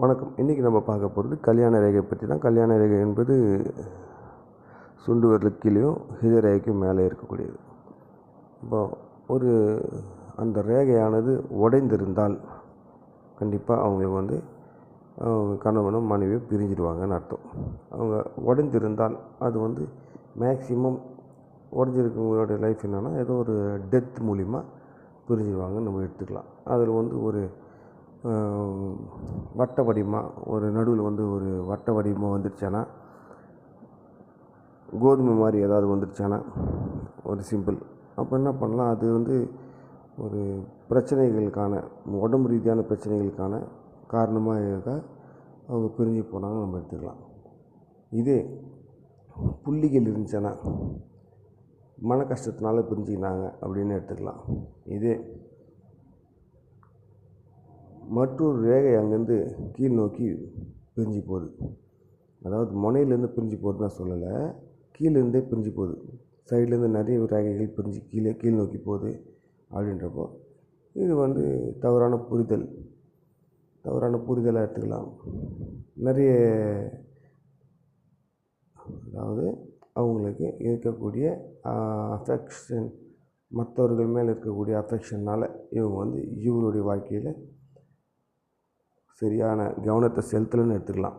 வணக்கம். இன்றைக்கி நம்ம பார்க்க போகிறது கல்யாண ரேகை பற்றி தான். கல்யாண ரேகை என்பது சுண்டு விரலுக்கு கீழேயும் ஹிருதய ரேகைக்கும் மேலே இருக்கக்கூடியது. இப்போ அந்த ரேகையானது உடைந்திருந்தால் கண்டிப்பாக அவங்களுக்கு அவங்க கணவனும் மனைவியும் பிரிஞ்சிடுவாங்கன்னு அர்த்தம். அவங்க உடைந்திருந்தால் அது மேக்சிமம் உடஞ்சிருக்கவங்களுடைய லைஃப் என்னென்னா ஏதோ ஒரு டெத் மூலிமா பிரிஞ்சிடுவாங்கன்னு நம்ம எடுத்துக்கலாம். அதில் ஒரு வட்ட வடிவமாக நடுவில் ஒரு வட்ட வடிவமாக வந்துடுச்சானா, கோதுமை மாதிரி ஏதாவது வந்துடுச்சானா ஒரு சிம்பிள், அப்போ என்ன பண்ணலாம், அது ஒரு பிரச்சனைகளுக்கான உடம்பு ரீதியான பிரச்சனைகளுக்கான காரணமாக அவங்க பிரிஞ்சு போனாங்க நம்ம எடுத்துக்கலாம். இதே புள்ளிகள் இருந்துச்சுன்னா மன கஷ்டத்தினால பிரிஞ்சுக்கினாங்க அப்படின்னு எடுத்துக்கலாம். இதே மற்றொரு ரேகை அங்கேருந்து கீழ் நோக்கி பிரிஞ்சு போகுது, அதாவது முனையிலேருந்து பிரிஞ்சு போகுது நான் சொல்லலை, கீழேருந்தே பிரிஞ்சு போகுது, சைட்லேருந்து நிறைய ரேகைகள் பிரிஞ்சு கீழ் நோக்கி போகுது அப்படின்றப்போ இது தவறான புரிதலாக எடுத்துக்கலாம். நிறைய அதாவது அவங்களுக்கு இருக்கக்கூடிய அஃபெக்ஷன், மற்றவர்கள் மேலே இருக்கக்கூடிய அஃபெக்ஷனால் இவங்க இவருடைய வாழ்க்கையில் சரியான கவனத்தை செலுத்தலைன்னு எடுத்துக்கலாம்.